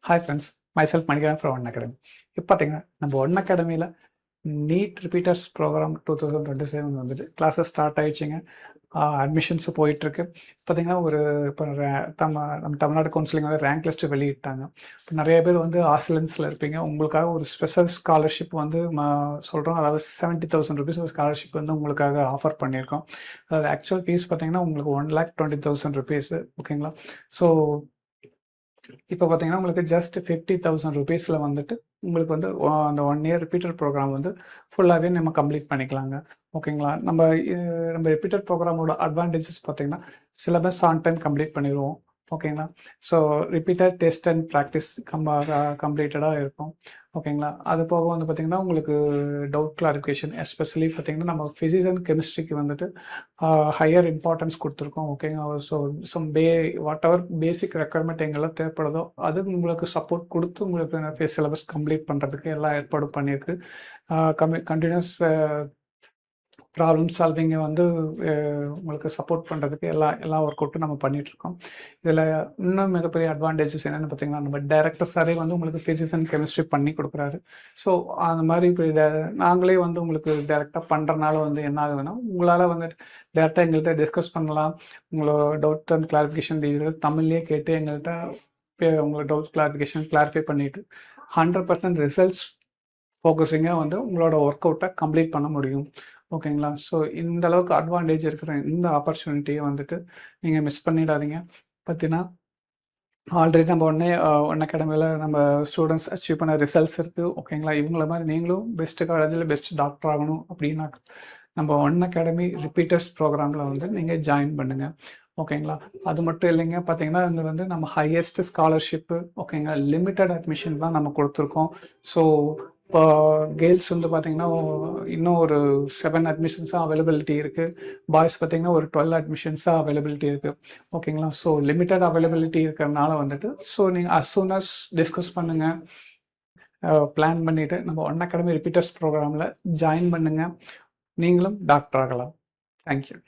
Hi friends, myself Manigaran from One Academy. இப்போ பார்த்தீங்கன்னா நம்ம ஒன் அகாடமியில் நீட் ரிப்பீட்டர்ஸ் ப்ரோக்ராம் 2027 வந்துட்டு கிளாஸஸ் ஸ்டார்ட் ஆயிடுச்சுங்க. அட்மிஷன்ஸும் போயிட்டுருக்கு. பார்த்தீங்கன்னா இப்போ நம்ம தமிழ்நாடு கவுன்சிலிங் வந்து ரேங்க் லிஸ்ட்டு வெளியிட்டாங்க. இப்போ நிறைய பேர் வந்து ஆசிலன்ஸில் இருப்பீங்க. உங்களுக்காக ஒரு ஸ்பெஷல் ஸ்காலர்ஷிப் வந்து சொல்கிறோம். அதாவது 70,000 ருபீஸ் ஸ்காலர்ஷிப் வந்து உங்களுக்காக ஆஃபர் பண்ணியிருக்கோம். அதாவது ஆக்சுவல் ஃபீஸ் பார்த்தீங்கன்னா உங்களுக்கு 1,20,000 ருபீஸு. ஓகேங்களா? ஸோ இப்போ பார்த்தீங்கன்னா உங்களுக்கு ஜஸ்ட் 50,000 ருபீஸில் வந்துட்டு உங்களுக்கு வந்து அந்த 1 இயர் ரிப்பீட்டட் ப்ரோக்ராம் வந்து ஃபுல்லாகவே நம்ம கம்ப்ளீட் பண்ணிக்கலாங்க. ஓகேங்களா? நம்ம ரிப்பீட்டட் ப்ரோக்ராமோட அட்வான்டேஜஸ் பார்த்தீங்கன்னா சிலபஸ் ஆன் டைம் கம்ப்ளீட் பண்ணிடுவோம். ஓகேங்களா? So repeated test and practice கம்ப்ளீட்டடாக இருக்கும். ஓகேங்களா? அது போக வந்து பார்த்திங்கன்னா உங்களுக்கு டவுட் கிளாரிஃபிகேஷன் எஸ்பெஷலி பார்த்திங்கன்னா நம்ம ஃபிசிக்ஸ் அண்ட் கெமிஸ்ட்ரிக்கு வந்துட்டு ஹையர் இம்பார்ட்டன்ஸ் கொடுத்துருக்கோம். ஓகேங்களா? So what ever basic requirement எங்கெல்லாம் தேவைப்படுதோ அது உங்களுக்கு சப்போர்ட் கொடுத்து உங்களுக்கு சிலபஸ் கம்ப்ளீட் பண்ணுறதுக்கு எல்லா ஏற்பாடும் பண்ணியிருக்கு. கண்டினியூஸ் ப்ராப்ளம் சால்விங்கை வந்து உங்களுக்கு சப்போர்ட் பண்ணுறதுக்கு எல்லா ஒர்க் அவுட்டும் நம்ம பண்ணிகிட்ருக்கோம். இதில் இன்னும் மிகப்பெரிய அட்வான்டேஜஸ் என்னென்னு பார்த்தீங்கன்னா நம்ம டைரக்டர் சாரே வந்து உங்களுக்கு ஃபிசிக்ஸ் அண்ட் கெமிஸ்ட்ரி பண்ணி கொடுக்குறாரு. ஸோ அந்த மாதிரி இப்போ நாங்களே வந்து உங்களுக்கு டைரெக்டாக பண்ணுறனால வந்து என்ன ஆகுதுன்னா உங்களால் வந்து டேரெக்டாக எங்கள்கிட்ட டிஸ்கஸ் பண்ணலாம். உங்களோட டவுட் அண்ட் கிளாரிஃபிகேஷன் டீட்டெயில்ஸ் தமிழ்லேயே கேட்டு எங்கள்கிட்ட உங்களோட டவுட் கிளாரிஃபை பண்ணிவிட்டு 100% ரிசல்ட்ஸ் ஃபோக்கஸிங்காக வந்து உங்களோட ஒர்க் அவுட்டை கம்ப்ளீட் பண்ண முடியும். ஓகேங்களா? ஸோ இந்த அளவுக்கு அட்வான்டேஜ் இருக்கிற இந்த ஆப்பர்ச்சுனிட்டியை வந்துட்டு நீங்கள் மிஸ் பண்ணிடாதீங்க. பார்த்தீங்கன்னா ஆல்ரெடி நம்ம ஒன் அகாடமியில் நம்ம ஸ்டூடெண்ட்ஸ் அச்சீவ் பண்ண ரிசல்ட்ஸ் இருக்குது. ஓகேங்களா? இவங்கள மாதிரி நீங்களும் பெஸ்ட்டு காலேஜில் பெஸ்ட் டாக்டர் ஆகணும் அப்படின்னா நம்ம ஒன் அகாடமி ரிப்பீட்டர்ஸ் ப்ரோக்ராமில் வந்து நீங்கள் ஜாயின் பண்ணுங்கள். ஓகேங்களா? அது மட்டும் இல்லைங்க. பார்த்தீங்கன்னா இங்கே வந்து நம்ம ஹையஸ்ட் ஸ்காலர்ஷிப்பு ஓகேங்களா லிமிட்டட் அட்மிஷன் தான் நம்ம கொடுத்துருக்கோம். ஸோ இப்போ கேர்ள்ஸ் வந்து பார்த்திங்கன்னா இன்னும் ஒரு 7 அட்மிஷன்ஸாக அவைலபிலிட்டி இருக்குது. பாய்ஸ் பார்த்திங்கன்னா ஒரு 12 அட்மிஷன்ஸாக அவைலபிலிட்டி இருக்குது. ஓகேங்களா? ஸோ லிமிட்டட் அவைலபிலிட்டி இருக்கிறனால வந்துட்டு ஸோ நீங்கள் அஸ் சூன் அஸ் டிஸ்கஸ் பண்ணுங்கள், பிளான் பண்ணிவிட்டு நம்ம ஒன் அகாடமி ரிப்பீட்டர்ஸ் ப்ரோக்ராமில் ஜாயின் பண்ணுங்கள். நீங்களும் டாக்டர் ஆகலாம். தேங்க்யூ.